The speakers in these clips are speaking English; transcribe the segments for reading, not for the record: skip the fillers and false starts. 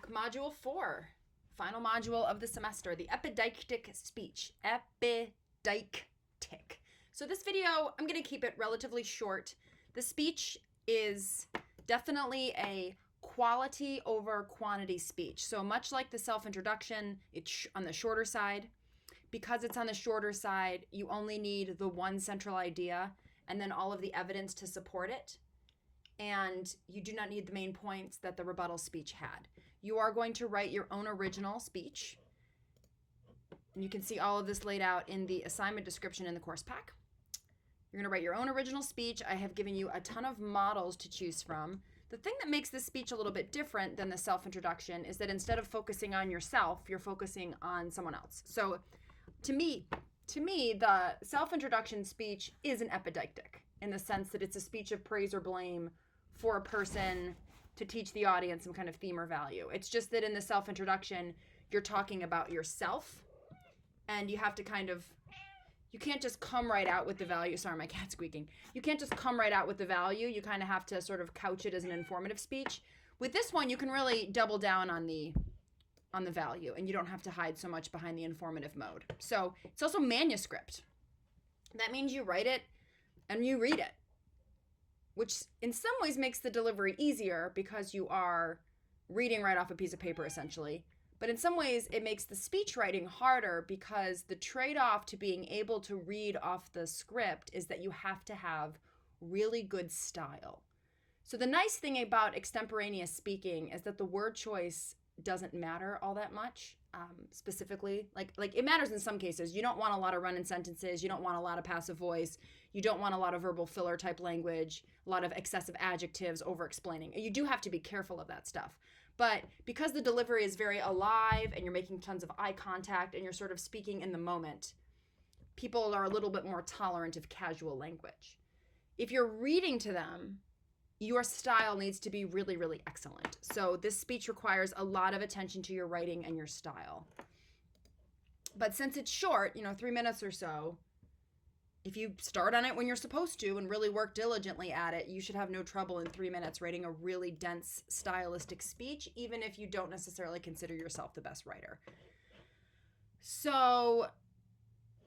back. Module 4. Final module of the semester. The epideictic speech. Epideictic. So this video, I'm going to keep it relatively short. The speech is definitely a quality over quantity speech. So much like the self-introduction, it's on the shorter side. Because it's on the shorter side, you only need the one central idea and then all of the evidence to support it. And you do not need the main points that the rebuttal speech had. You are going to write your own original speech. And you can see all of this laid out in the assignment description in the course pack. You're going to write your own original speech. I have given you a ton of models to choose from. The thing that makes this speech a little bit different than the self-introduction is that instead of focusing on yourself, you're focusing on someone else. So to me, the self-introduction speech is an epideictic in the sense that it's a speech of praise or blame for a person to teach the audience some kind of theme or value. It's just that in the self-introduction, you're talking about yourself, and you have to you can't just come right out with the value. Sorry, my cat's squeaking. You can't just come right out with the value. You kind of have to sort of couch it as an informative speech. With this one, you can really double down on the value, and you don't have to hide so much behind the informative mode. So it's also manuscript. That means you write it and you read it, which in some ways makes the delivery easier because you are reading right off a piece of paper essentially. But in some ways it makes the speech writing harder because the trade-off to being able to read off the script is that you have to have really good style. So the nice thing about extemporaneous speaking is that the word choice doesn't matter all that much. Specifically, like it matters in some cases. You don't want a lot of run-in sentences. You don't want a lot of passive voice. You don't want a lot of verbal filler type language, a lot of excessive adjectives, over-explaining. You do have to be careful of that stuff. But because the delivery is very alive and you're making tons of eye contact and you're sort of speaking in the moment, people are a little bit more tolerant of casual language. If you're reading to them, your style needs to be really, really excellent. So this speech requires a lot of attention to your writing and your style. But since it's short, 3 minutes or so, if you start on it when you're supposed to and really work diligently at it, you should have no trouble in 3 minutes writing a really dense stylistic speech, even if you don't necessarily consider yourself the best writer. So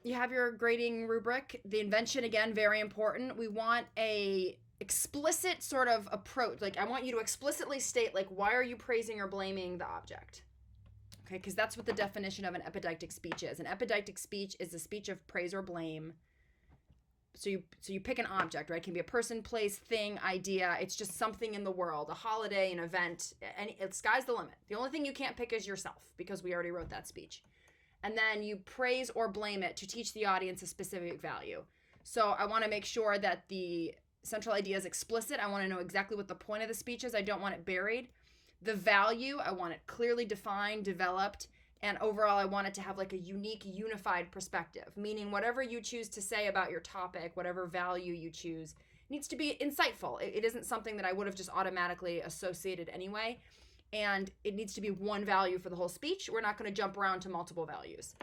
you have your grading rubric. The invention, again, very important. We want a explicit sort of approach. Like, I want you to explicitly state, like, why are you praising or blaming the object? Okay, because that's what the definition of an epideictic speech is. An epideictic speech is a speech of praise or blame. So you pick an object, right? It can be a person, place, thing, idea. It's just something in the world, a holiday, an event, and sky's the limit. The only thing you can't pick is yourself, because we already wrote that speech. And then you praise or blame it to teach the audience a specific value. So I want to make sure that the central idea is explicit. I want to know exactly what the point of the speech is. I don't want it buried. The value, I want it clearly defined, developed, and overall I want it to have like a unique, unified perspective, meaning whatever you choose to say about your topic, whatever value you choose, needs to be insightful. It isn't something that I would have just automatically associated anyway, and it needs to be one value for the whole speech. We're not going to jump around to multiple values.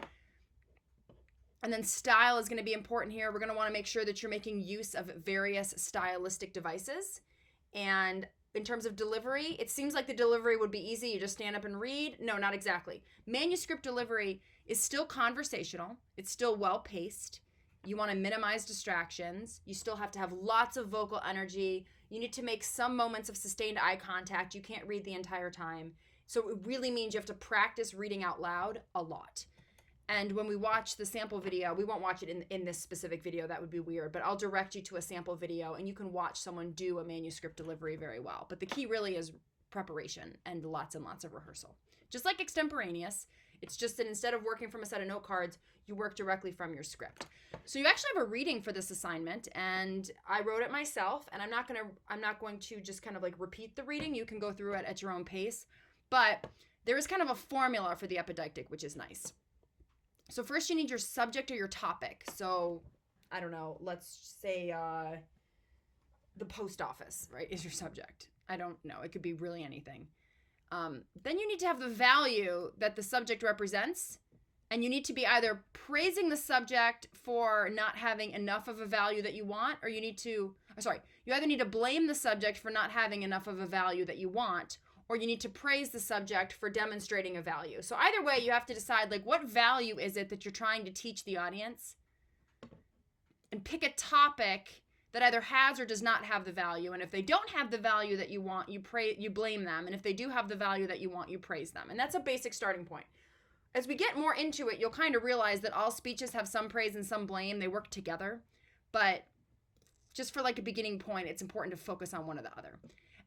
And then style is going to be important here. We're going to want to make sure that you're making use of various stylistic devices. And in terms of delivery, it seems like the delivery would be easy. You just stand up and read. No, not exactly. Manuscript delivery is still conversational. It's still well-paced. You want to minimize distractions. You still have to have lots of vocal energy. You need to make some moments of sustained eye contact. You can't read the entire time. So it really means you have to practice reading out loud a lot. And when we watch the sample video, we won't watch it in this specific video. That would be weird. But I'll direct you to a sample video, and you can watch someone do a manuscript delivery very well. But the key really is preparation and lots of rehearsal. Just like extemporaneous, it's just that instead of working from a set of note cards, you work directly from your script. So you actually have a reading for this assignment, and I wrote it myself. And I'm not going to just kind of like repeat the reading. You can go through it at your own pace. But there is kind of a formula for the epideictic, which is nice. So first you need your subject or your topic. So, I don't know, let's say the post office, right, is your subject. I don't know. It could be really anything. Then you need to have the value that the subject represents. And you need to be either praising the subject for not having enough of a value that you want, or you either need to blame the subject for not having enough of a value that you want, or you need to praise the subject for demonstrating a value. So either way, you have to decide, like, what value is it that you're trying to teach the audience, and pick a topic that either has or does not have the value. And if they don't have the value that you want, you blame them. And if they do have the value that you want, you praise them. And that's a basic starting point. As we get more into it, you'll kind of realize that all speeches have some praise and some blame. They work together. But just for like a beginning point, it's important to focus on one or the other.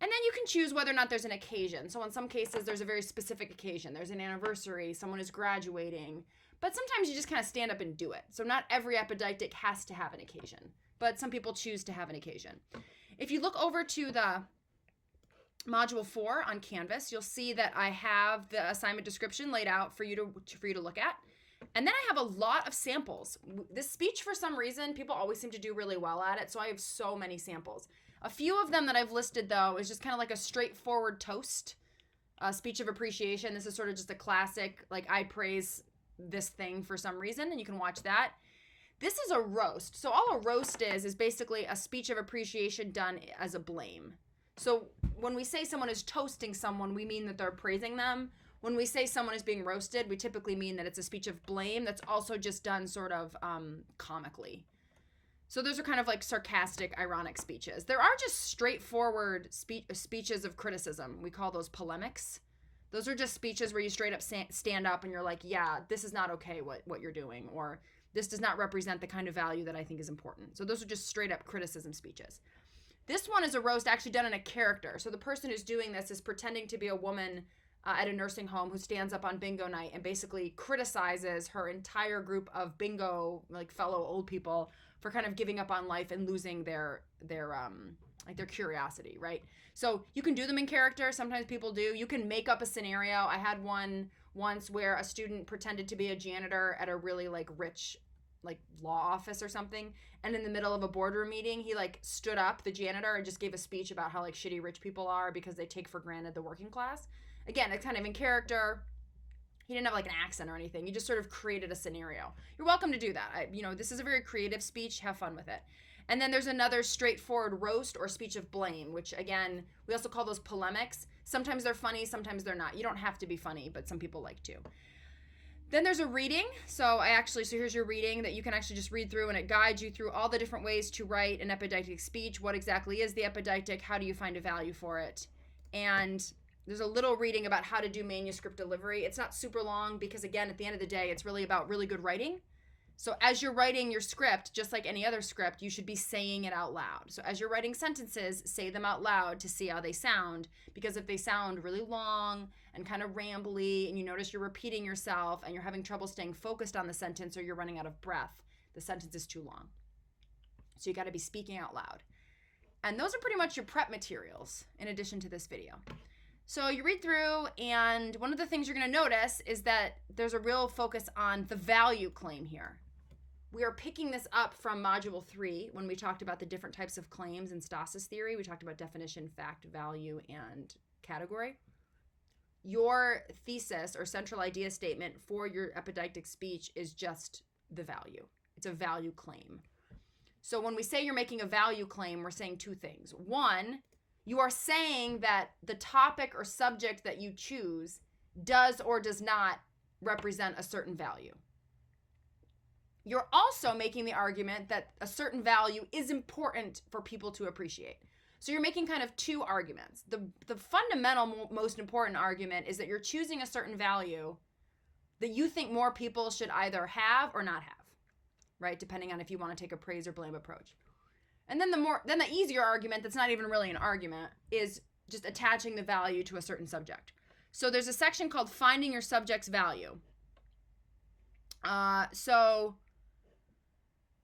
And then you can choose whether or not there's an occasion. So in some cases, there's a very specific occasion. There's an anniversary, someone is graduating. But sometimes you just kind of stand up and do it. So not every epideictic has to have an occasion, but some people choose to have an occasion. If you look over to the module 4 on Canvas, you'll see that I have the assignment description laid out for you to look at. And then I have a lot of samples. This speech, for some reason, people always seem to do really well at it, so I have so many samples. A few of them that I've listed, though, is just kind of like a straightforward toast, a speech of appreciation. This is sort of just a classic, like, I praise this thing for some reason, and you can watch that. This is a roast. So all a roast is basically a speech of appreciation done as a blame. So when we say someone is toasting someone, we mean that they're praising them. When we say someone is being roasted, we typically mean that it's a speech of blame that's also just done sort of comically. So those are kind of like sarcastic, ironic speeches. There are just straightforward speeches of criticism. We call those polemics. Those are just speeches where you straight up stand up and you're like, yeah, this is not okay what you're doing, or this does not represent the kind of value that I think is important. So those are just straight up criticism speeches. This one is a roast actually done in a character. So the person who's doing this is pretending to be a woman at a nursing home who stands up on bingo night and basically criticizes her entire group of bingo, like, fellow old people for kind of giving up on life and losing their curiosity, right? So you can do them in character. Sometimes people do. You can make up a scenario. I had one once where a student pretended to be a janitor at a really, like, rich, like, law office or something. And in the middle of a boardroom meeting, he, like, stood up, the janitor, and just gave a speech about how, like, shitty rich people are because they take for granted the working class. Again, it's kind of in character. He didn't have, like, an accent or anything. He just sort of created a scenario. You're welcome to do that. This is a very creative speech. Have fun with it. And then there's another straightforward roast or speech of blame, which, again, we also call those polemics. Sometimes they're funny, sometimes they're not. You don't have to be funny, but some people like to. Then there's a reading. So here's your reading that you can actually just read through, and it guides you through all the different ways to write an epideictic speech. What exactly is the epideictic? How do you find a value for it? And there's a little reading about how to do manuscript delivery. It's not super long because, again, at the end of the day, it's really about really good writing. So as you're writing your script, just like any other script, you should be saying it out loud. So as you're writing sentences, say them out loud to see how they sound. Because if they sound really long and kind of rambly, and you notice you're repeating yourself and you're having trouble staying focused on the sentence, or you're running out of breath, the sentence is too long. So you got to be speaking out loud. And those are pretty much your prep materials in addition to this video. So you read through, and one of the things you're going to notice is that there's a real focus on the value claim here. We are picking this up from Module 3 when we talked about the different types of claims in stasis theory. We talked about definition, fact, value, and category. Your thesis or central idea statement for your epideictic speech is just the value. It's a value claim. So when we say you're making a value claim, we're saying two things. One, you are saying that the topic or subject that you choose does or does not represent a certain value. You're also making the argument that a certain value is important for people to appreciate. So you're making kind of two arguments. The fundamental, most important argument is that you're choosing a certain value that you think more people should either have or not have, right? Depending on if you want to take a praise or blame approach. And then the easier argument, that's not even really an argument, is just attaching the value to a certain subject. So there's a section called Finding Your Subject's Value. So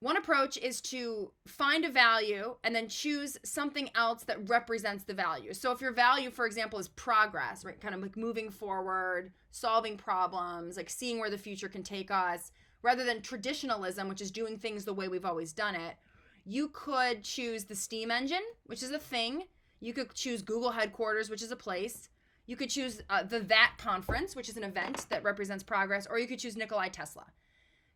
one approach is to find a value and then choose something else that represents the value. So if your value, for example, is progress, right, kind of like moving forward, solving problems, like seeing where the future can take us, rather than traditionalism, which is doing things the way we've always done it, you could choose the steam engine, which is a thing. You could choose Google headquarters, which is a place. You could choose the That conference, which is an event that represents progress, or you could choose Nikolai Tesla.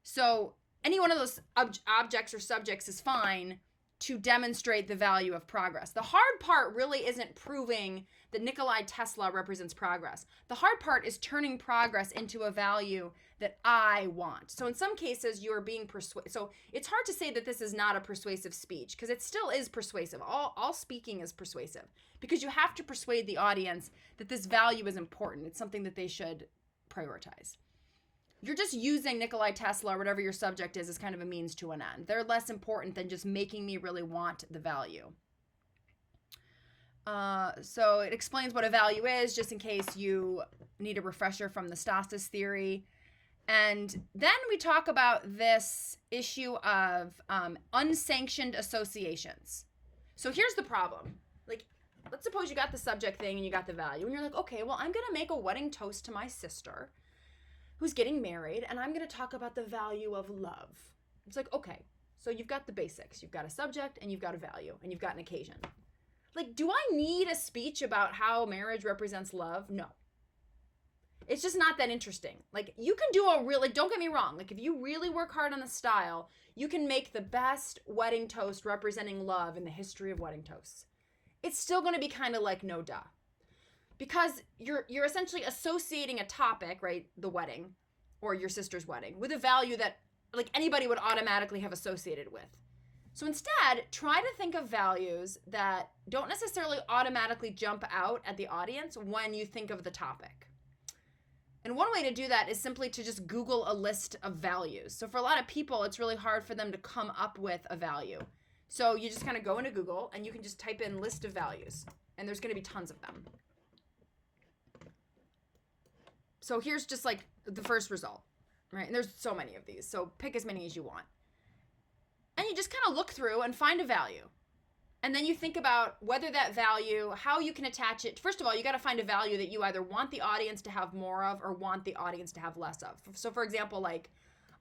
So any one of those objects or subjects is fine. to demonstrate the value of progress. The hard part really isn't proving that Nikola Tesla represents progress. The hard part is turning progress into a value that I want. So in some cases, you're being persuasive. So it's hard to say that this is not a persuasive speech, because it still is persuasive. All speaking is persuasive, because you have to persuade the audience that this value is important. It's something that they should prioritize. You're just using Nikola Tesla or whatever your subject is as kind of a means to an end. They're less important than just making me really want the value. So it explains what a value is, just in case you need a refresher from the Stosis theory. And then we talk about this issue of unsanctioned associations. So here's the problem. Like, let's suppose you got the subject thing and you got the value, and you're like, okay, well, I'm going to make a wedding toast to my sister who's getting married, and I'm going to talk about the value of love. It's like, okay, so you've got the basics. You've got a subject, and you've got a value, and you've got an occasion. Like, do I need a speech about how marriage represents love? No. It's just not that interesting. Like, you can do don't get me wrong. Like, if you really work hard on the style, you can make the best wedding toast representing love in the history of wedding toasts. It's still going to be kind of like, no duh. Because you're essentially associating a topic, right, the wedding or your sister's wedding, with a value that like anybody would automatically have associated with. So instead, try to think of values that don't necessarily automatically jump out at the audience when you think of the topic. And one way to do that is simply to just Google a list of values. So for a lot of people, it's really hard for them to come up with a value. So you just kind of go into Google and you can just type in list of values, and there's going to be tons of them. So here's just like the first result, right? And there's so many of these, so pick as many as you want. And you just kind of look through and find a value. And then you think about whether that value, how you can attach it. First of all, you got to find a value that you either want the audience to have more of or want the audience to have less of. So for example, like,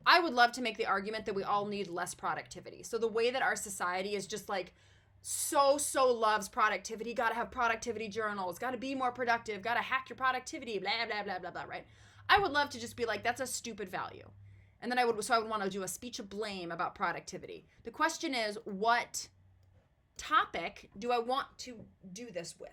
I would love to make the argument that we all need less productivity. So the way that our society is just like so loves productivity, got to have productivity journals, got to be more productive, got to hack your productivity, blah, blah, blah, blah, blah, right? I would love to just be like, that's a stupid value. And then I would want to do a speech of blame about productivity. The question is, what topic do I want to do this with?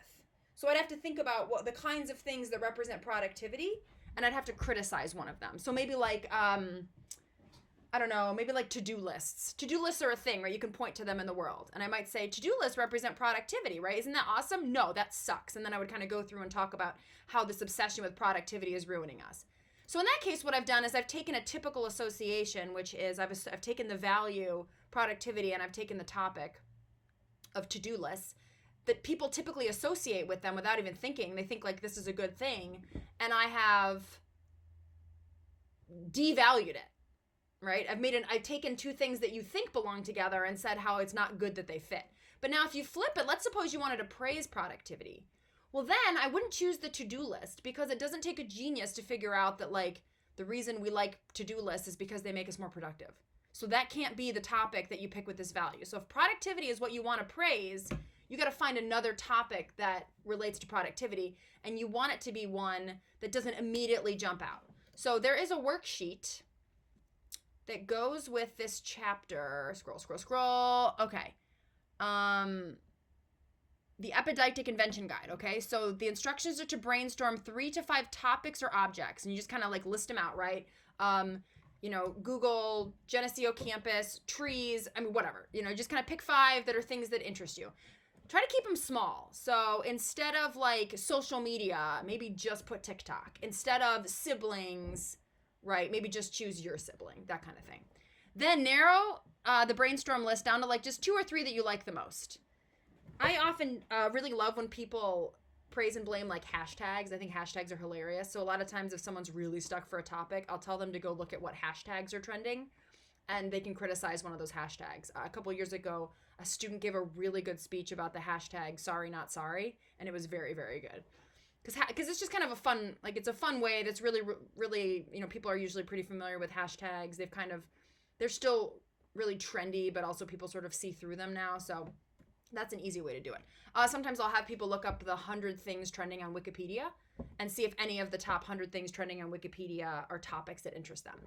So I'd have to think about what the kinds of things that represent productivity, and I'd have to criticize one of them. So maybe like, I don't know, maybe like to-do lists. To-do lists are a thing, right? You can point to them in the world. And I might say, to-do lists represent productivity, right? Isn't that awesome? No, that sucks. And then I would kind of go through and talk about how this obsession with productivity is ruining us. So in that case, what I've done is I've taken a typical association, which is I've taken the value, productivity, and I've taken the topic of to-do lists that people typically associate with them without even thinking. They think like this is a good thing. And I have devalued it, right? I've taken two things that you think belong together and said how it's not good that they fit. But now if you flip it, let's suppose you wanted to praise productivity. Well, then I wouldn't choose the to-do list, because it doesn't take a genius to figure out that like the reason we like to-do lists is because they make us more productive. So that can't be the topic that you pick with this value. So if productivity is what you want to praise, you got to find another topic that relates to productivity, and you want it to be one that doesn't immediately jump out. So there is a worksheet that goes with this chapter. Scroll. Okay. The Epideictic Invention Guide, okay? So the instructions are to brainstorm 3 to 5 topics or objects, and you just kind of like list them out, right? Google, Geneseo campus, trees, whatever. Just kind of pick 5 that are things that interest you. Try to keep them small. So instead of like social media, maybe just put TikTok. Instead of siblings, right? Maybe just choose your sibling, that kind of thing. Then narrow the brainstorm list down to like just 2 or 3 that you like the most. I often really love when people praise and blame like hashtags. I think hashtags are hilarious. So a lot of times if someone's really stuck for a topic, I'll tell them to go look at what hashtags are trending, and they can criticize one of those hashtags. A couple years ago, a student gave a really good speech about the hashtag sorry not sorry, and it was very, very good. Because it's just kind of a fun, like it's a fun way that's really, really, people are usually pretty familiar with hashtags. They're still really trendy, but also people sort of see through them now. So that's an easy way to do it. Sometimes I'll have people look up the 100 things trending on Wikipedia and see if any of the top 100 things trending on Wikipedia are topics that interest them.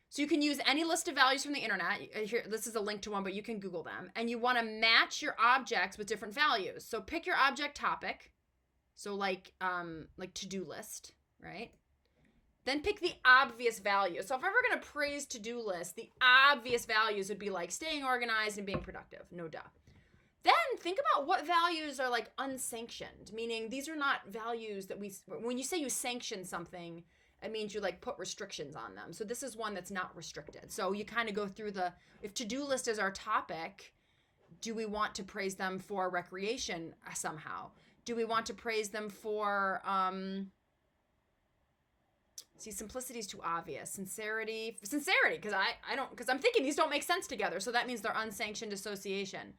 So you can use any list of values from the internet. Here, this is a link to one, but you can Google them. And you want to match your objects with different values. So pick your object topic. So like to-do list, right? Then pick the obvious values. So if I'm ever going to praise to-do list, the obvious values would be like staying organized and being productive. No duh. Then think about what values are like unsanctioned, meaning these are not values that when you say you sanction something, it means you like put restrictions on them. So this is one that's not restricted. So you kind of go through if to-do list is our topic, do we want to praise them for recreation somehow? Do we want to praise them for, simplicity is too obvious. Sincerity, because I'm thinking these don't make sense together. So that means they're unsanctioned association.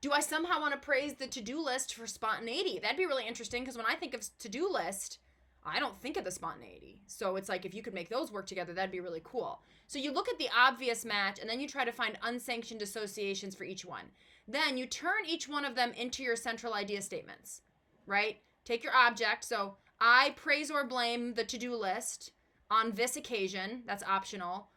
Do I somehow want to praise the to-do list for spontaneity? That'd be really interesting because when I think of to-do list, I don't think of the spontaneity. So it's like if you could make those work together, that'd be really cool. So you look at the obvious match and then you try to find unsanctioned associations for each one. Then you turn each one of them into your central idea statements, right? Take your object. So I praise or blame the to-do list on this occasion. That's optional.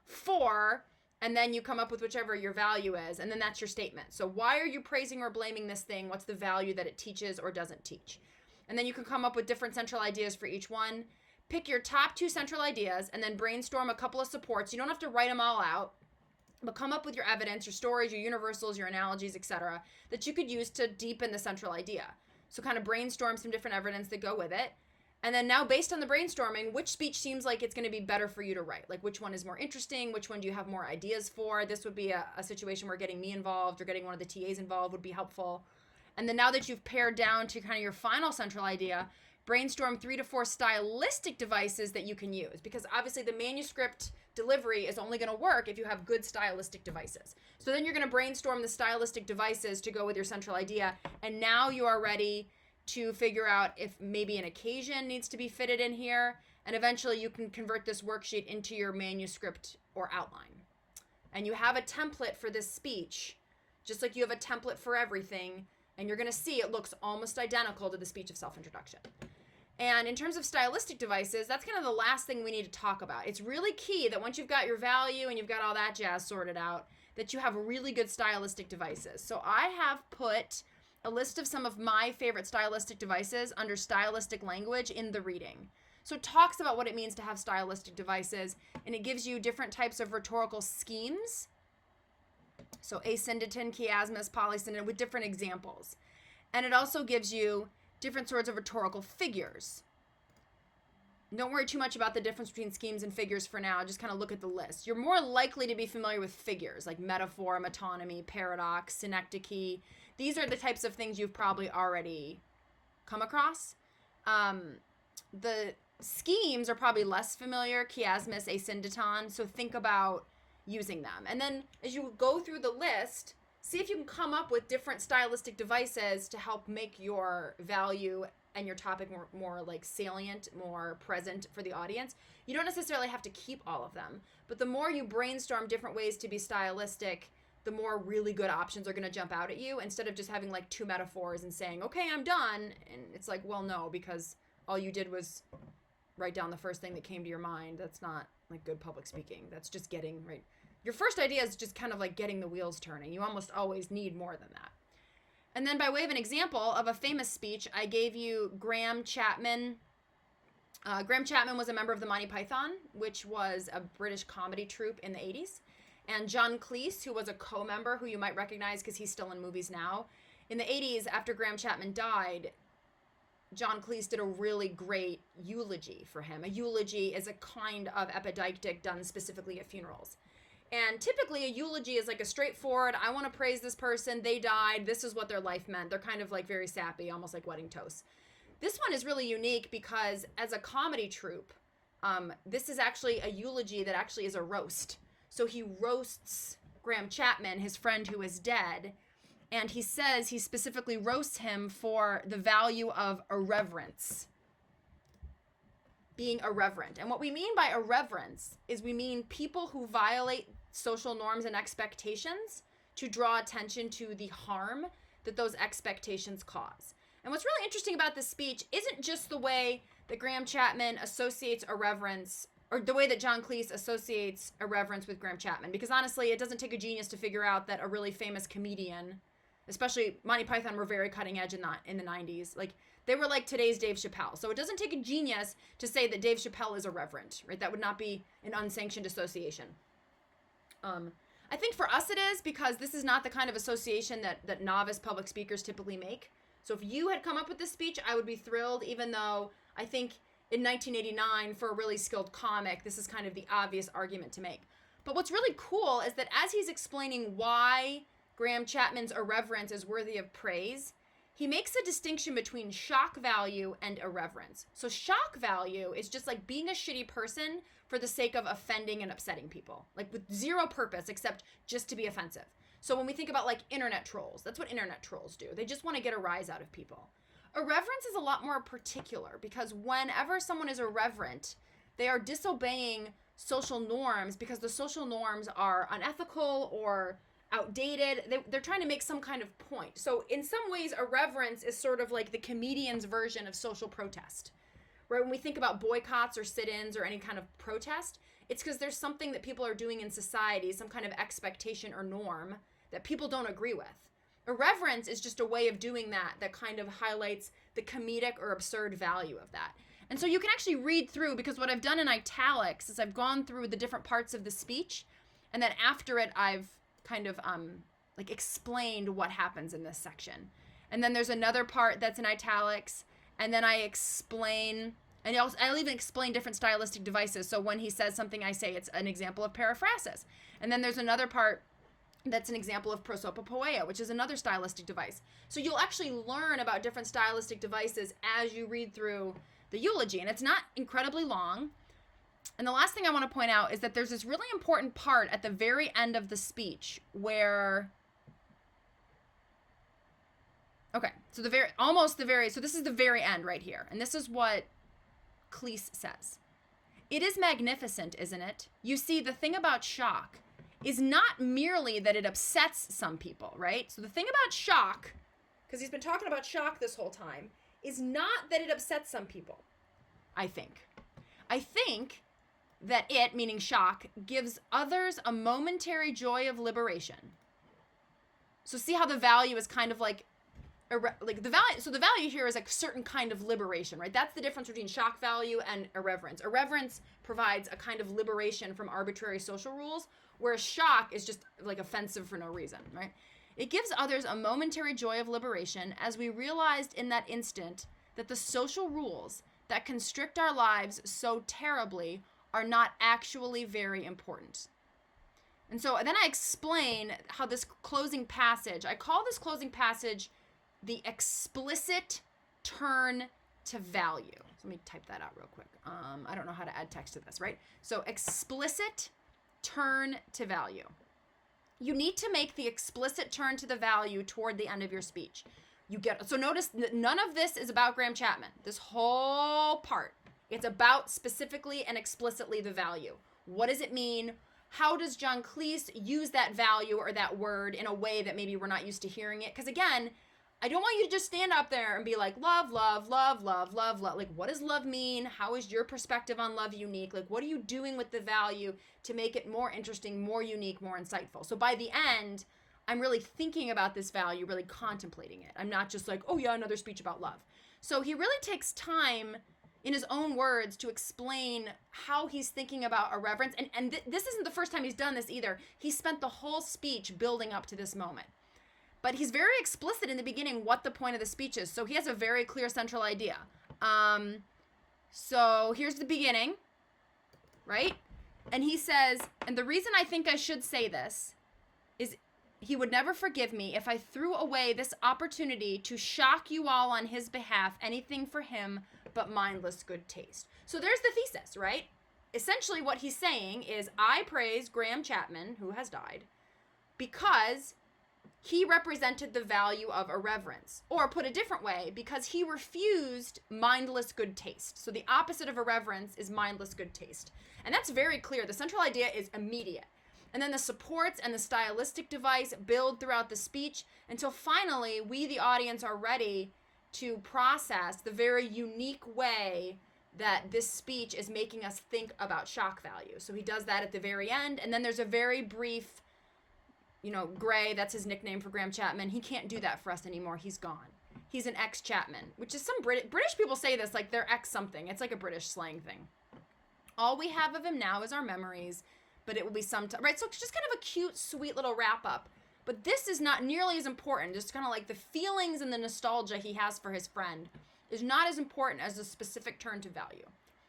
And then you come up with whichever your value is, and then that's your statement. So why are you praising or blaming this thing? What's the value that it teaches or doesn't teach? And then you can come up with different central ideas for each one. Pick your top 2 central ideas, and then brainstorm a couple of supports. You don't have to write them all out, but come up with your evidence, your stories, your universals, your analogies, etc., that you could use to deepen the central idea. So kind of brainstorm some different evidence that go with it. And then now based on the brainstorming, which speech seems like it's going to be better for you to write? Like which one is more interesting? Which one do you have more ideas for? This would be a situation where getting me involved or getting one of the TAs involved would be helpful. And then now that you've pared down to kind of your final central idea, brainstorm 3 to 4 stylistic devices that you can use. Because obviously the manuscript delivery is only going to work if you have good stylistic devices. So then you're going to brainstorm the stylistic devices to go with your central idea. And now you are ready to figure out if maybe an occasion needs to be fitted in here. And eventually you can convert this worksheet into your manuscript or outline. And you have a template for this speech, just like you have a template for everything. And you're going to see it looks almost identical to the speech of self-introduction. And in terms of stylistic devices, that's kind of the last thing we need to talk about. It's really key that once you've got your value and you've got all that jazz sorted out, that you have really good stylistic devices. So I have put a list of some of my favorite stylistic devices under stylistic language in the reading. So it talks about what it means to have stylistic devices, and it gives you different types of rhetorical schemes. So asyndeton, chiasmus, polysyndeton, with different examples. And it also gives you different sorts of rhetorical figures. Don't worry too much about the difference between schemes and figures for now. Just kind of look at the list. You're more likely to be familiar with figures like metaphor, metonymy, paradox, synecdoche. These are the types of things you've probably already come across. The schemes are probably less familiar, chiasmus, asyndeton. So think about using them. And then as you go through the list, see if you can come up with different stylistic devices to help make your value and your topic more like salient, more present for the audience. You don't necessarily have to keep all of them, but the more you brainstorm different ways to be stylistic, the more really good options are going to jump out at you instead of just having like 2 metaphors and saying, okay, I'm done. And it's like, well, no, because all you did was write down the first thing that came to your mind. That's not like good public speaking. That's just getting right. Your first idea is just kind of like getting the wheels turning. You almost always need more than that. And then by way of an example of a famous speech, I gave you Graham Chapman. Graham Chapman was a member of the Monty Python, which was a British comedy troupe in the 80s. And John Cleese, who was a co-member, who you might recognize because he's still in movies now. In the 80s, after Graham Chapman died, John Cleese did a really great eulogy for him. A eulogy is a kind of epideictic done specifically at funerals. And typically a eulogy is like a straightforward, I want to praise this person, they died, this is what their life meant. They're kind of like very sappy, almost like wedding toasts. This one is really unique because as a comedy troupe, this is actually a eulogy that actually is a roast. So he roasts Graham Chapman, his friend who is dead, and he says he specifically roasts him for the value of irreverence. Being irreverent. And what we mean by irreverence is we mean people who violate social norms and expectations to draw attention to the harm that those expectations cause. And what's really interesting about this speech isn't just the way that Graham Chapman associates irreverence or the way that John Cleese associates irreverence with Graham Chapman. Because honestly, it doesn't take a genius to figure out that a really famous comedian, especially Monty Python, were very cutting edge in the 90s. Like, they were like today's Dave Chappelle. So it doesn't take a genius to say that Dave Chappelle is irreverent, right? That would not be an unsanctioned association. I think for us it is, because this is not the kind of association that novice public speakers typically make. So if you had come up with this speech, I would be thrilled, even though I think in 1989, for a really skilled comic, this is kind of the obvious argument to make. But what's really cool is that as he's explaining why Graham Chapman's irreverence is worthy of praise, he makes a distinction between shock value and irreverence. So shock value is just like being a shitty person for the sake of offending and upsetting people, like with zero purpose except just to be offensive. So when we think about like internet trolls, that's what internet trolls do. They just want to get a rise out of people. Irreverence is a lot more particular, because whenever someone is irreverent, they are disobeying social norms because the social norms are unethical or outdated. They're trying to make some kind of point. So in some ways, irreverence is sort of like the comedian's version of social protest, right? When we think about boycotts or sit-ins or any kind of protest, it's because there's something that people are doing in society, some kind of expectation or norm that people don't agree with. Irreverence is just a way of doing that kind of highlights the comedic or absurd value of that. And so you can actually read through, because what I've done in italics is I've gone through the different parts of the speech, and then after it I've kind of like explained what happens in this section. And then there's another part that's in italics, and then I explain, and I'll even explain different stylistic devices. So when he says something, I say it's an example of periphrasis. And then there's another part that's an example of prosopopoeia, which is another stylistic device. So you'll actually learn about different stylistic devices as you read through the eulogy, and it's not incredibly long. And the last thing I want to point out is that there's this really important part at the very end of the speech where, okay, so so this is the very end right here. And this is what Cleese says. "It is magnificent, isn't it? You see, the thing about shock is not merely that it upsets some people," right? So the thing about shock, because he's been talking about shock this whole time, is not that it upsets some people, I think. I think that it, meaning shock, gives others a momentary joy of liberation. So see how the value is kind of like the value. So the value here is like a certain kind of liberation, right? That's the difference between shock value and irreverence. Irreverence provides a kind of liberation from arbitrary social rules, whereas shock is just like offensive for no reason, right? "It gives others a momentary joy of liberation, as we realized in that instant that the social rules that constrict our lives so terribly are not actually very important." And so then I explain how this closing passage, I call this closing passage the explicit turn to value. So let me type that out real quick. I don't know how to add text to this, right? So explicit turn to value. You need to make the explicit turn to the value toward the end of your speech. So notice that none of this is about Graham Chapman. This whole part, it's about specifically and explicitly the value. What does it mean? How does John Cleese use that value or that word in a way that maybe we're not used to hearing it? Because again, I don't want you to just stand up there and be like, love, love, love, love, love, love. Like, what does love mean? How is your perspective on love unique? Like, what are you doing with the value to make it more interesting, more unique, more insightful? So by the end, I'm really thinking about this value, really contemplating it. I'm not just like, oh yeah, another speech about love. So he really takes time in his own words to explain how he's thinking about irreverence. And this isn't the first time he's done this either. He spent the whole speech building up to this moment. But he's very explicit in the beginning what the point of the speech is. So he has a very clear central idea. So here's the beginning, right? And he says, "And the reason I think I should say this is he would never forgive me if I threw away this opportunity to shock you all on his behalf, anything for him but mindless good taste." So there's the thesis, right? Essentially what he's saying is, I praise Graham Chapman, who has died, because he represented the value of irreverence. Or put a different way, because he refused mindless good taste. So the opposite of irreverence is mindless good taste. And that's very clear. The central idea is immediate. And then the supports and the stylistic device build throughout the speech until finally we, the audience, are ready to process the very unique way that this speech is making us think about shock value. So he does that at the very end, and then there's a very brief, Gray, that's his nickname for Graham Chapman. He can't do that for us anymore. He's gone. He's an ex-Chapman, which is some British people say this like they're ex something. It's like a British slang thing. All we have of him now is our memories, but it will be sometime, right? So it's just kind of a cute, sweet little wrap up. But this is not nearly as important. Just kind of like the feelings and the nostalgia he has for his friend is not as important as the specific turn to value.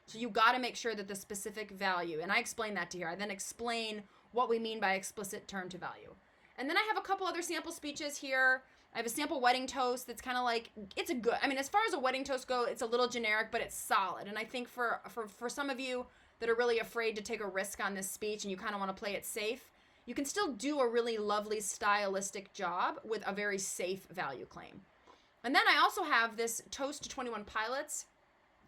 So you got to make sure that the specific value, and I explain that to here. I then explain what we mean by explicit turn to value. And then I have a couple other sample speeches here. I have a sample wedding toast that's kind of like, it's a good, as far as a wedding toast go, it's a little generic, but it's solid. And I think for some of you that are really afraid to take a risk on this speech and you kind of want to play it safe, you can still do a really lovely stylistic job with a very safe value claim. And then I also have this Toast to 21 Pilots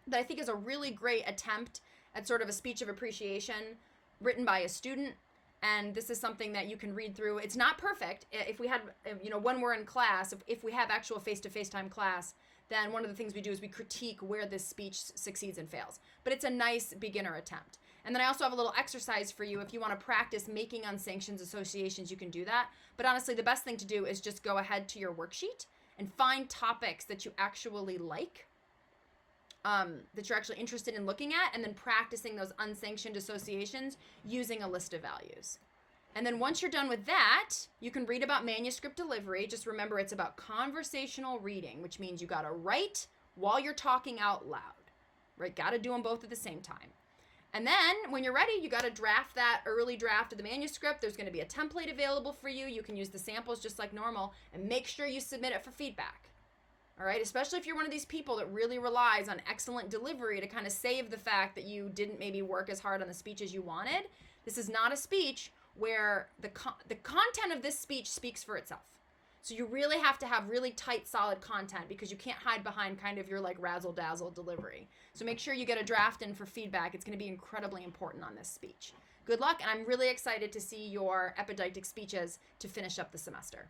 that I think is a really great attempt at sort of a speech of appreciation written by a student. And this is something that you can read through. It's not perfect. If we had, when we're in class, if we have actual face-to-face time class, then one of the things we do is we critique where this speech succeeds and fails. But it's a nice beginner attempt. And then I also have a little exercise for you. If you want to practice making unsanctioned associations, you can do that. But honestly, the best thing to do is just go ahead to your worksheet and find topics that you actually like, that you're actually interested in looking at, and then practicing those unsanctioned associations using a list of values. And then once you're done with that, you can read about manuscript delivery. Just remember, it's about conversational reading, which means you got to write while you're talking out loud, right? Got to do them both at the same time. And then when you're ready, you got to draft that early draft of the manuscript. There's going to be a template available for you. You can use the samples just like normal, and make sure you submit it for feedback. All right, especially if you're one of these people that really relies on excellent delivery to kind of save the fact that you didn't maybe work as hard on the speech as you wanted. This is not a speech where the content of this speech speaks for itself. So you really have to have really tight, solid content, because you can't hide behind kind of your like razzle-dazzle delivery. So make sure you get a draft in for feedback. It's going to be incredibly important on this speech. Good luck, and I'm really excited to see your Epideictic speeches to finish up the semester.